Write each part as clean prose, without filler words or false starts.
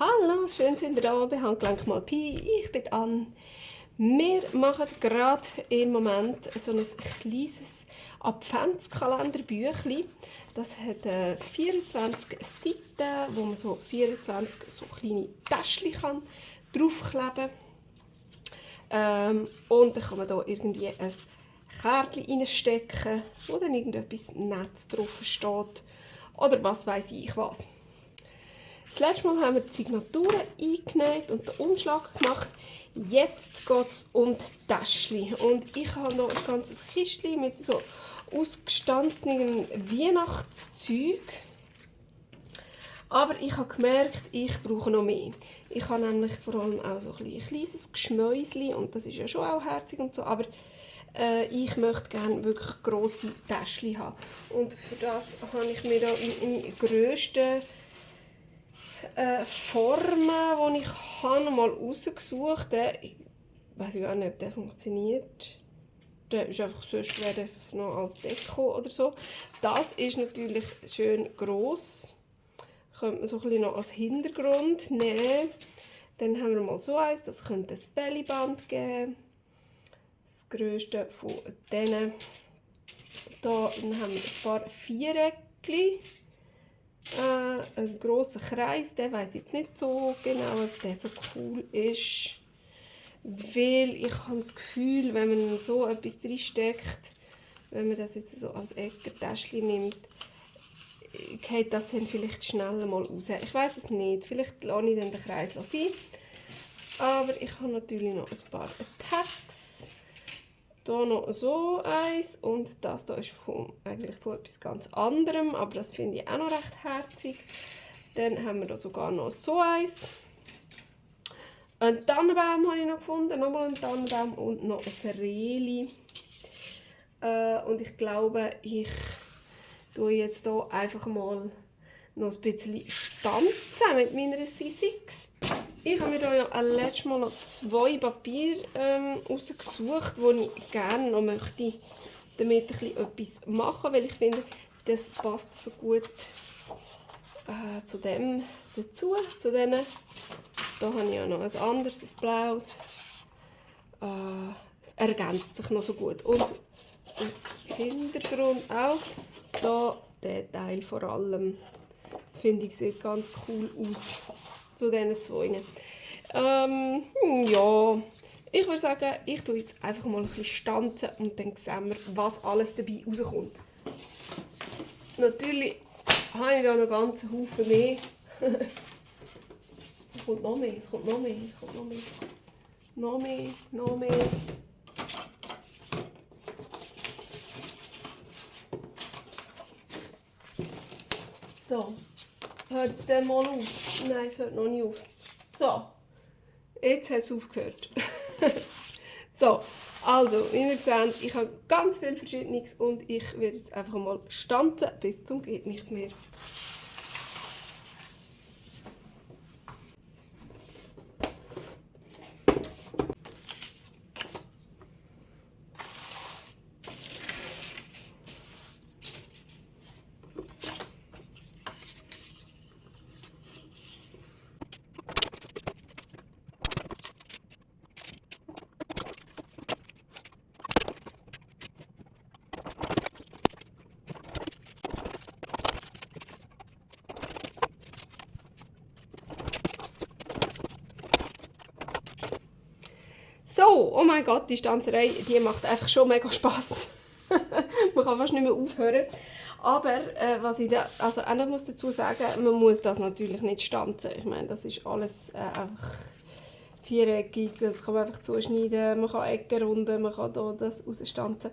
Hallo, schön sind ihr da bei Handgelenk mal Pi. Ich bin Anne. Wir machen gerade im Moment so ein kleines Adventskalenderbüchlein. Das hat 24 Seiten, wo man so 24 so kleine Täschchen draufkleben kann. Und dann kann man da irgendwie ein Kärtchen reinstecken, wo dann irgendetwas Nettes drauf steht. Oder was weiß ich was. Das letzte Mal haben wir die Signaturen eingenäht und den Umschlag gemacht. Jetzt geht es um die Täschchen. Und ich habe hier ein ganzes Kistchen mit so ausgestanztem Weihnachtszeug. Aber ich habe gemerkt, ich brauche noch mehr. Ich habe nämlich vor allem auch so ein kleines Geschmäuschen und das ist ja schon auch herzig und so. Aber ich möchte gerne wirklich grosse Täschchen haben. Und für das habe ich mir da meine grössten Formen, die ich habe, mal rausgesucht habe. Ich weiß gar nicht, ob der funktioniert. Der ist einfach so schwer noch als Deko oder so. Das ist natürlich schön gross. Könnte man so ein bisschen noch als Hintergrund nehmen. Dann haben wir mal so eins, das könnte ein Bellyband geben. Das grösste von denen. Da haben wir ein paar Viereckchen. Ein grosser Kreis, der weiss ich nicht so genau, ob der so cool ist. Weil ich habe das Gefühl, wenn man so etwas reinsteckt, wenn man das jetzt so als Eckentäschchen nimmt, geht das dann vielleicht schneller mal raus. Ich weiss es nicht, vielleicht lasse ich dann den Kreis sein. Aber ich habe natürlich noch ein paar Tags. Hier noch so eins und das hier ist eigentlich von etwas ganz anderem, aber das finde ich auch noch recht herzig. Dann haben wir da sogar noch so eins. Einen Tannenbaum habe ich noch gefunden, nochmal einen Tannenbaum und noch ein Reli. Und ich glaube, ich tue jetzt hier einfach mal noch ein bisschen stanzen mit meiner C6. Ich habe mir da ja letztes Mal noch 2 Papiere rausgesucht, die ich gerne noch möchte damit etwas machen, weil ich finde, das passt so gut zu dem dazu, zu denen. Da habe ich ja noch ein anderes, ein blaues. Es ergänzt sich noch so gut. Und im Hintergrund auch, da der Teil vor allem, finde ich, sieht ganz cool aus. Zu diesen zwei. Ja, ich würde sagen, ich tue jetzt einfach mal ein bisschen stanzen und dann sehen wir, was alles dabei rauskommt. Natürlich habe ich da noch ganz Haufen mehr. Es kommt noch mehr, es kommt noch mehr, es kommt noch mehr. Noch mehr, noch mehr. So. Hört es dann mal auf? Nein, es hört noch nicht auf. So, jetzt hat es aufgehört. So, also, wie ihr seht, ich habe ganz viel Verschiedenes und ich werde jetzt einfach mal stanzen bis zum geht nicht mehr. So, oh mein Gott, die Stanzerei, die macht einfach schon mega Spass. Man kann fast nicht mehr aufhören. Aber was ich da, also auch noch muss dazu sagen, man muss das natürlich nicht stanzen. Ich meine, das ist alles einfach viereckig, das kann man einfach zuschneiden, man kann Ecken runden, man kann hier das rausstanzen.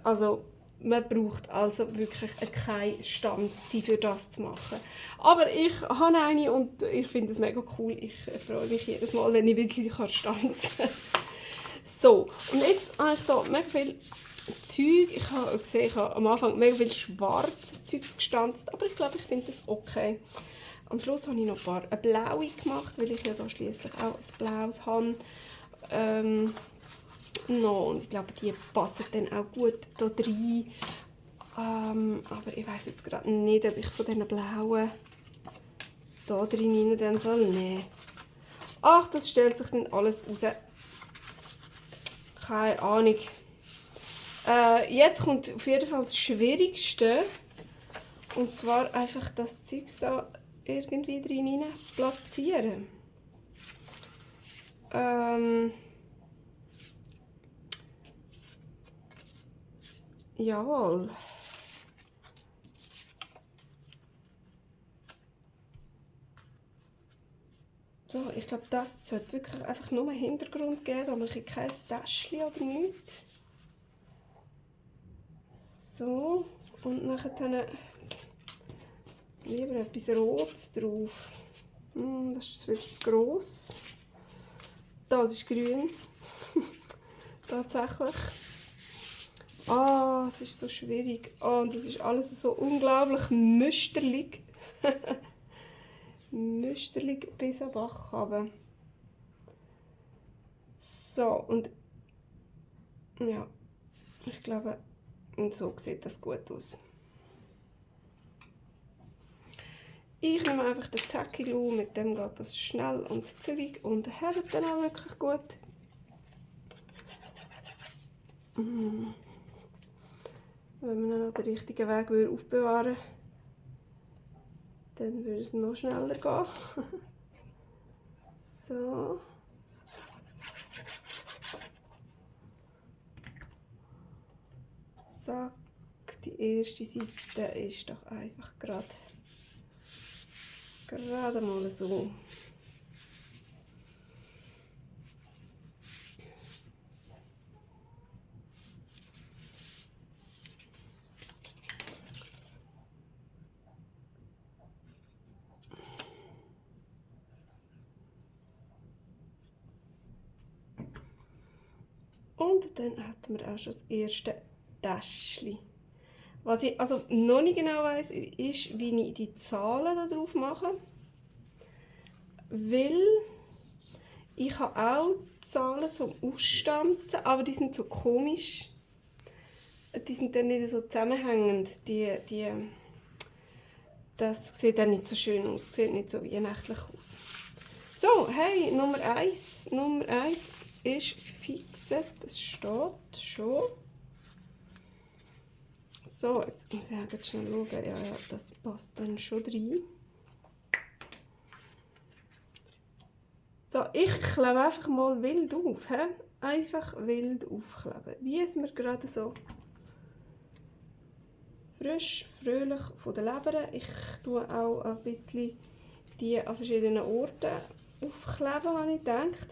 Also man braucht also wirklich kein Stanzen für das zu machen. Aber ich habe eine und ich finde es mega cool. Ich freue mich jedes Mal, wenn ich wirklich stanzen kann. So, und jetzt habe ich hier mega viel Zeug. Ich habe gesehen, ich habe am Anfang mega viel schwarzes Zeug gestanzt, aber ich glaube, ich finde das okay. Am Schluss habe ich noch ein paar blaue gemacht, weil ich ja da schliesslich auch ein blaues habe. No, und ich glaube, die passen dann auch gut da rein. Aber ich weiß jetzt gerade nicht, ob ich von diesen blauen da drin dann soll nehmen. Ach, das stellt sich dann alles raus. Keine Ahnung. Jetzt kommt auf jeden Fall das Schwierigste. Und zwar einfach das Zeug da irgendwie drin platzieren. Jawohl. So, ich glaube, das sollte wirklich einfach nur einen Hintergrund geben, da mache ich kein Täschchen oder nichts. So, und nachher dann lieber etwas Rotes drauf. Das ist wieder zu gross. Das ist grün. Tatsächlich. Es ist so schwierig. Und das ist alles so unglaublich müsterlich. Müsterlich bis am Bach haben. So, und ja, ich glaube, und so sieht das gut aus. Ich nehme einfach den Tacky Glue, mit dem geht das schnell und zügig und hält dann auch wirklich gut. Wenn man dann noch den richtigen Weg aufbewahren würde, dann würde es noch schneller gehen. So. Zack, die erste Seite ist doch einfach gerade mal so. Und dann hätten wir auch schon das erste Täschchen. Was ich also noch nicht genau weiss, ist, wie ich die Zahlen da drauf mache. Weil ich habe auch Zahlen zum Ausstanzen, aber die sind so komisch. Die sind dann nicht so zusammenhängend. Das sieht dann nicht so schön aus, sieht nicht so weihnachtlich aus. So, hey, Nummer 1. Nummer 1 ist fixe, das steht schon. So, jetzt muss ich jetzt schnell schauen. Ja, das passt dann schon rein. So, ich klebe einfach mal wild auf. He? Einfach wild aufkleben. Wie es mir gerade so frisch, fröhlich von der Leber. Ich tue auch ein bisschen die an verschiedenen Orten aufkleben, habe ich gedacht.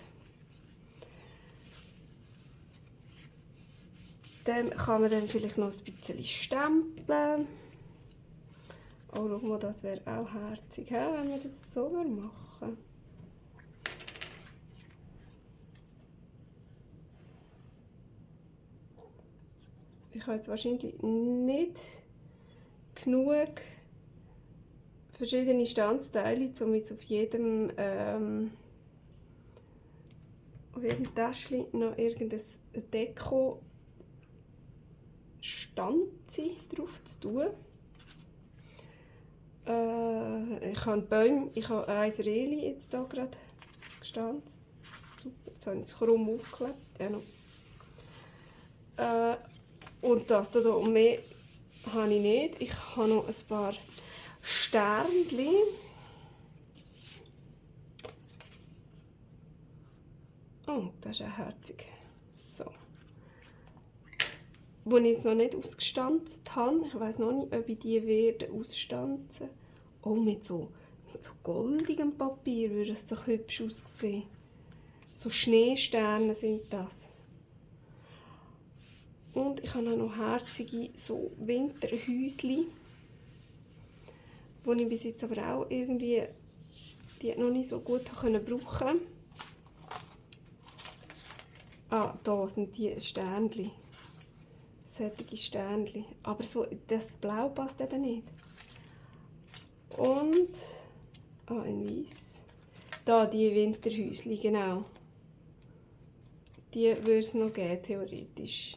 Dann kann man dann vielleicht noch ein bisschen stempeln. Oh, schau mal, das wäre auch herzig, wenn wir das so machen. Ich habe jetzt wahrscheinlich nicht genug verschiedene Standsteile, um jetzt auf jedem Täschchen noch irgendein Deko Stanzi drauf zu tun. Ich habe Bäume, ich habe ein Reli jetzt hier gerade gestanzt. Super, jetzt habe ich es krumm aufgeklebt. Ja, noch. Und das hier und mehr habe ich nicht. Ich habe noch ein paar Sternchen. Oh, das ist auch herzig. So. Die ich jetzt noch nicht ausgestanzt habe. Ich weiss noch nicht, ob ich die werde ausstanzen. Oh, mit so goldigem Papier würde es doch hübsch aussehen. So Schneesterne sind das. Und ich habe auch noch herzige so Winterhäuschen, die ich bis jetzt aber auch irgendwie die noch nicht so gut brauchen konnte. Da sind die Sternchen. Solche Sternchen. Aber so, das Blau passt eben nicht. Und in Weiss. Da die Winterhäuschen, genau. Die würde es noch geben, theoretisch.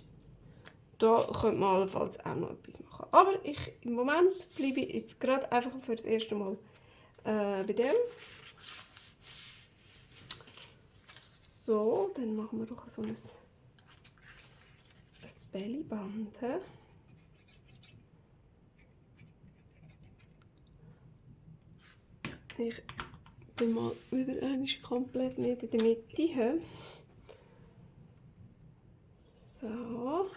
Da könnte man allenfalls auch noch etwas machen. Aber im Moment bleibe ich jetzt gerade einfach für das erste Mal bei dem. So, dann machen wir doch so ein Bellyband. Ich bin mal wieder einmal komplett nicht in der Mitte. So.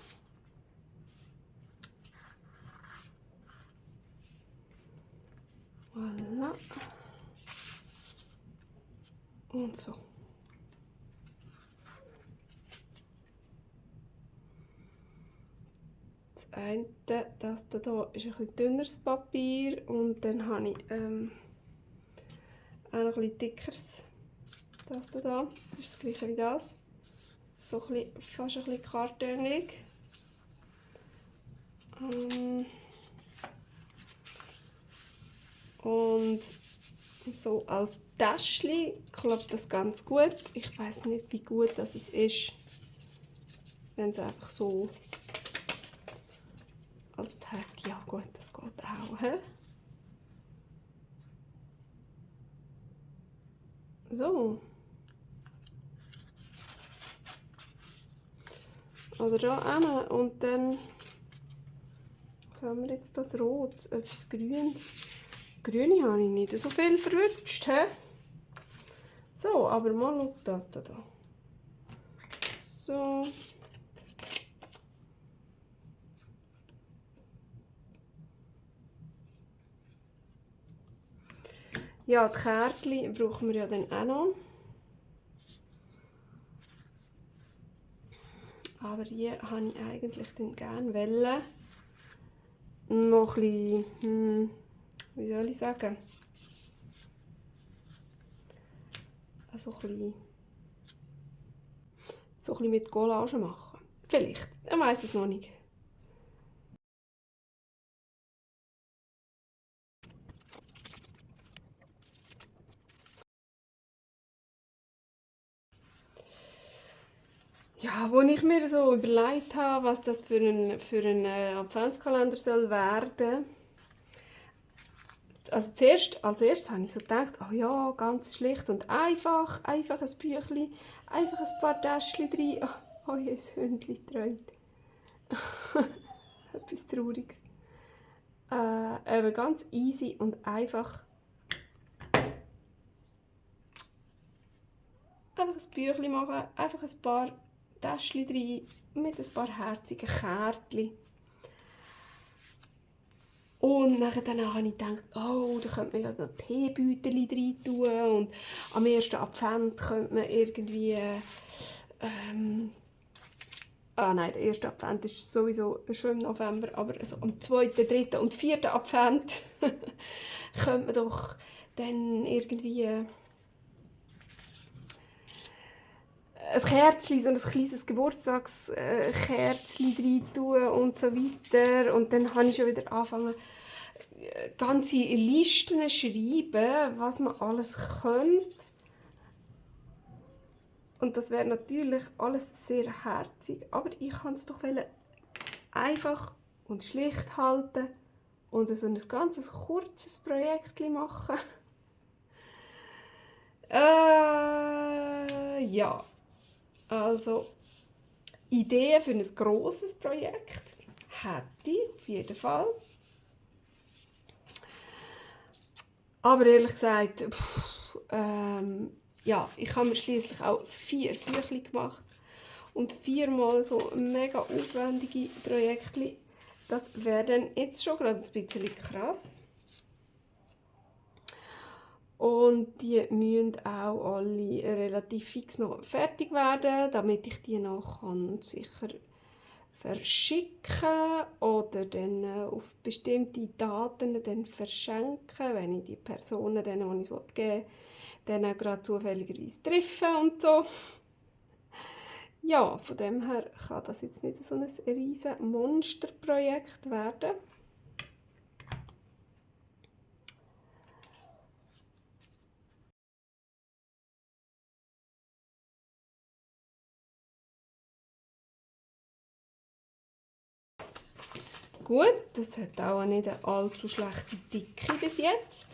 Voilà. Und so. Das eine, das hier ist ein bisschen dünneres Papier und dann habe ich auch noch ein bisschen dickeres. Das hier. Das ist das gleiche wie das. So ein bisschen, fast ein bisschen kartönlig. Und so als Täschchen klappt das ganz gut. Ich weiß nicht, wie gut das ist, wenn es einfach so als Tag. Ja gut, das geht auch. He? So. Oder da hin. Und dann, was haben wir jetzt, das Rot, etwas Grünes. Grüne habe ich nicht so viel verwünscht. He? So, aber mal schau das da. So. Ja, die Kärtchen brauchen wir ja dann auch noch. Aber die habe ich eigentlich dann gerne wollen. Noch ein bisschen, wie soll ich sagen? So ein bisschen mit Collage machen. Vielleicht, ich weiss es noch nicht. Ja, als ich mir so überlegt habe, was das für ein Adventskalender soll werden, also als erstes habe ich so gedacht, oh ja, ganz schlicht und einfach ein Büchlein, einfach ein paar Täschchen drin. Oh, ein Hündchen träumt. Etwas Trauriges. Eben ganz easy und einfach. Einfach ein Büchlein machen, einfach ein paar Täschchen drin mit ein paar herzigen Kärtchen. Und dann habe ich gedacht, oh, da könnte man ja noch Teebeutel rein tun und am 1. Advent könnte man irgendwie... nein, der 1. Advent ist sowieso schon im November, aber also am 2., 3. und 4. Advent könnte man doch dann irgendwie ein Kerzchen, so ein kleines Geburtstagskerzchen rein tun und so weiter. Und dann habe ich schon wieder angefangen, ganze Listen zu schreiben, was man alles könnte. Und das wäre natürlich alles sehr herzig, aber ich kann es doch einfach und schlicht halten und so ein ganz kurzes Projekt machen. Ja, also Ideen für ein grosses Projekt hätte ich auf jeden Fall. Aber ehrlich gesagt, ja, ich habe mir schliesslich auch 4 Bücher gemacht und 4-mal so mega aufwendige Projekte. Das wäre dann jetzt schon gerade ein bisschen krass. Und die müssen auch alle relativ fix noch fertig werden, damit ich die noch sicher verschicken oder dann auf bestimmte Daten dann verschenken, wenn ich die Personen, denen ich es geben will, dann auch gerade zufälligerweise treffe und so. Ja, von dem her kann das jetzt nicht so ein riesen Monsterprojekt werden. Gut, das hat auch nicht eine allzu schlechte Dicke bis jetzt.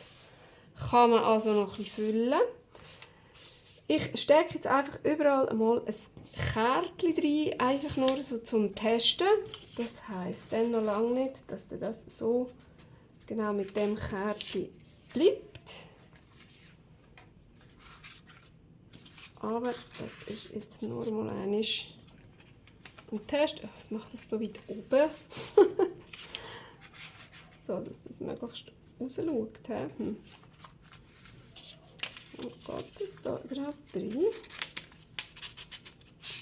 kann man also noch ein bisschen füllen. Ich stecke jetzt einfach überall einmal ein Kärtchen rein, einfach nur so zum Testen. Das heisst dann noch lange nicht, dass das so genau mit dem Kärtchen bleibt. Aber das ist jetzt nur mal ein Test. Oh, was macht das so weit oben? So, dass das möglichst rausschaut. Wo geht das da überhaupt rein?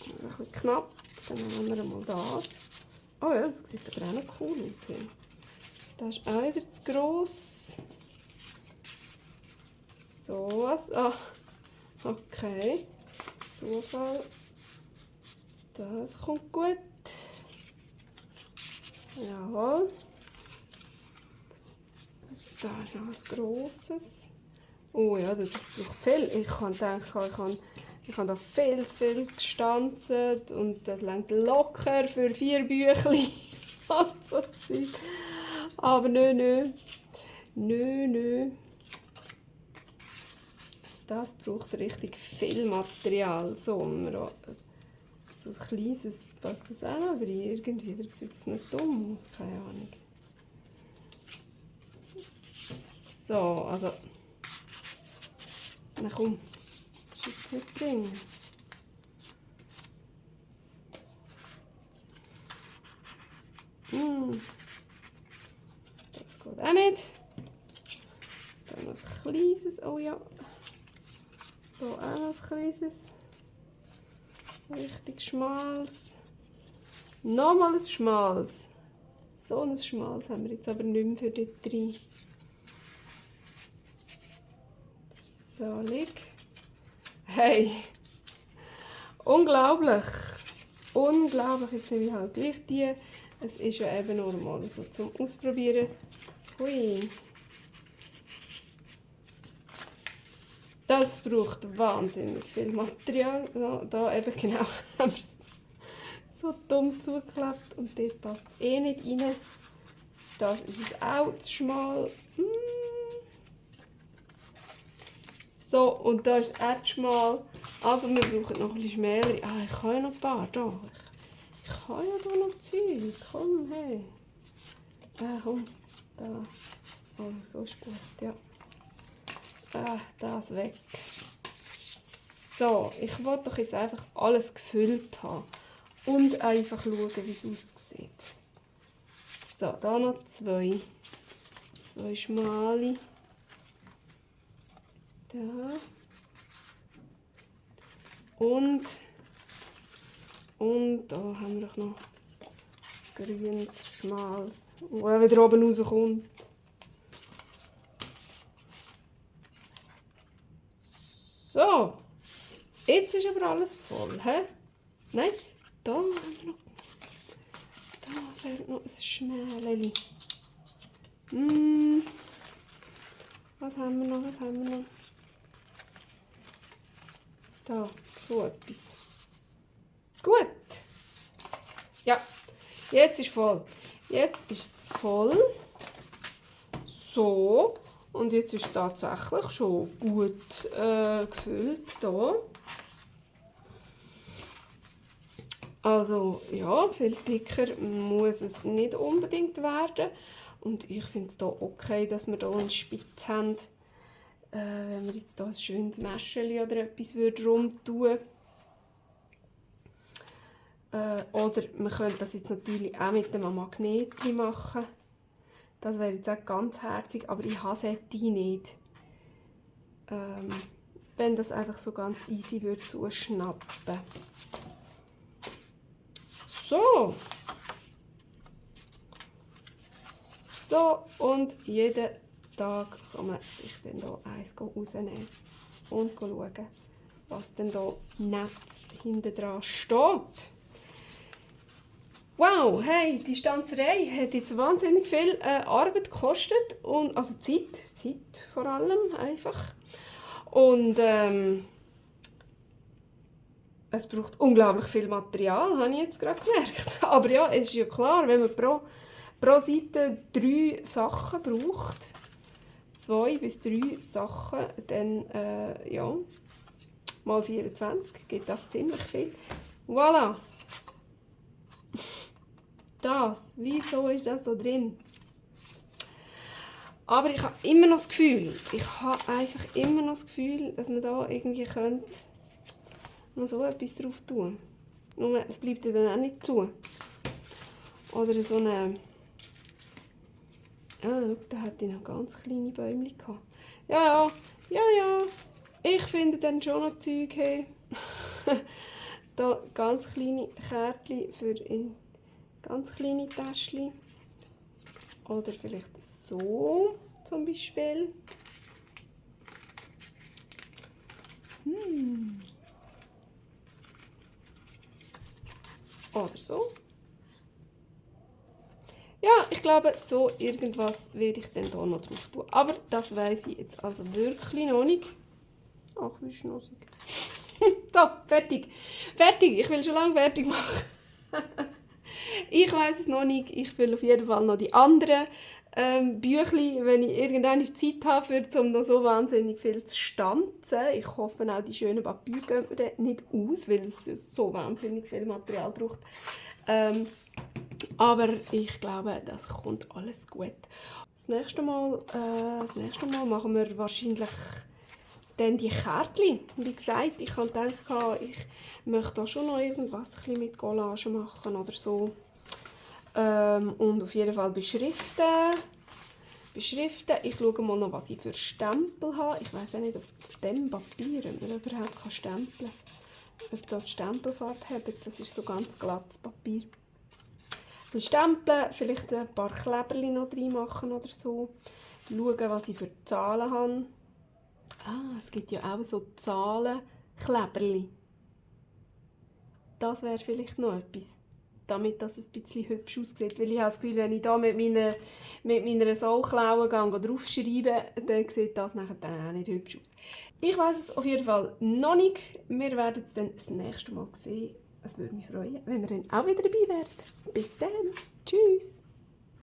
Ein bisschen knapp. Dann nehmen wir mal das. Oh ja, das sieht aber auch noch cool aus. Das ist auch wieder zu gross. So was. Ah, okay. Zufall. Das kommt gut. Jawohl. Da ist noch was Grosses. Oh ja, das braucht viel. Ich kann denken, ich habe da viel zu viel gestanzt und das reicht locker für 4 Büchlein und so Zeug. Aber nö. Das braucht richtig viel Material. So ein kleines, passt das auch noch drin? Irgendwie, da sieht es nicht dumm aus, keine Ahnung. So, also... Na komm, das ist jetzt nicht drin. Das geht auch nicht. Dann noch ein kleines, oh ja. Hier auch noch ein kleines. Richtig schmales. Nochmal ein schmales. So ein schmales haben wir jetzt aber nicht mehr für dort drin. So, leg. Hey! Unglaublich! Unglaublich! Jetzt nehme ich halt gleich die. Es ist ja eben normal so zum Ausprobieren. Hui! Das braucht wahnsinnig viel Material. Da eben genau haben wir es so dumm zugeklebt und dort passt es eh nicht rein. Das ist es auch zu schmal. So, und da ist es auch zu schmal. Also wir brauchen noch ein bisschen schmälere. Ah, ich habe ja noch ein paar da. Ich habe ja da noch Zeug. Komm, hey. Komm, da. Oh, so ist gut, ja. Das weg. So, ich wollte doch jetzt einfach alles gefüllt haben. Und einfach schauen, wie es aussieht. So, da noch 2. 2 schmale. Da. Und da haben wir doch noch das grünes, schmales, das wieder oben rauskommt. So, jetzt ist aber alles voll, hä? Nein, da haben wir noch. Da fehlt noch ein Schmäheli. Was haben wir noch? Da, so etwas. Gut. Ja, jetzt ist voll. Jetzt ist es voll. So. Und jetzt ist es tatsächlich schon gut gefüllt hier. Also ja, viel dicker muss es nicht unbedingt werden. Und ich finde es hier okay, dass wir hier eine Spitze haben. Wenn wir jetzt hier ein schönes Mäschchen oder etwas rumtun. Oder man könnte das jetzt natürlich auch mit einem Magnet machen. Das wäre jetzt auch ganz herzig, aber ich habe die nicht. Wenn das einfach so ganz easy würde zuschnappen. So. So, und jeden Tag kann man sich dann hier eins rausnehmen und schauen, was denn hier Netz hinten dran steht. Wow, hey, die Stanzerei hat jetzt wahnsinnig viel Arbeit gekostet, und, also Zeit vor allem einfach. Und es braucht unglaublich viel Material, habe ich jetzt gerade gemerkt. Aber ja, es ist ja klar, wenn man pro Seite 3 Sachen braucht, 2 2 bis 3 Sachen, dann ja, mal 24 gibt das ziemlich viel. Voilà! Das, wieso ist das da drin? Aber ich habe immer noch das Gefühl, dass man da irgendwie könnte noch so etwas drauf tun. Nur, es bleibt ja dann auch nicht zu. Oder so eine... Ah, da hatte ich noch ganz kleine Bäumchen gehabt. Ja. Ich finde dann schon noch Zeug, hey. Da ganz kleine Kärtchen für in ganz kleine Täschchen. Oder vielleicht so zum Beispiel. Oder so. Ja, ich glaube, so irgendwas werde ich dann hier noch drauf tun. Aber das weiss ich jetzt also wirklich noch nicht. Ach, wie schnussig. So, fertig. Fertig, ich will schon lange fertig machen. Ich weiss es noch nicht. Ich will auf jeden Fall noch die anderen Büchlein, wenn ich irgendwann Zeit habe, um noch so wahnsinnig viel zu stanzen. Ich hoffe auch, die schönen Papiere gehen mir dann nicht aus, weil es so wahnsinnig viel Material braucht. Aber ich glaube, das kommt alles gut. Das nächste Mal machen wir wahrscheinlich dann die Kärtchen. Wie gesagt, ich habe gedacht, ich möchte da schon noch irgendwas mit Collage machen oder so. Und auf jeden Fall beschriften. Ich schaue mal noch, was ich für Stempel habe. Ich weiß auch nicht, auf dem Papier, ob man überhaupt stempeln kann. Ob da die Stempelfarbe haben, das ist so ganz glattes Papier. Stempeln, vielleicht ein paar Kleberchen noch reinmachen oder so. Schauen, was ich für Zahlen habe. Ah, es gibt ja auch so Zahlenkleberchen. Das wäre vielleicht noch etwas, damit das ein bisschen hübsch aussieht. Weil ich habe das Gefühl, wenn ich da mit meiner Sollklaue draufschreibe, dann sieht das nachher dann auch nicht hübsch aus. Ich weiss es auf jeden Fall noch nicht. Wir werden es dann das nächste Mal sehen. Es würde mich freuen, wenn ihr dann auch wieder dabei wärt. Bis dann. Tschüss.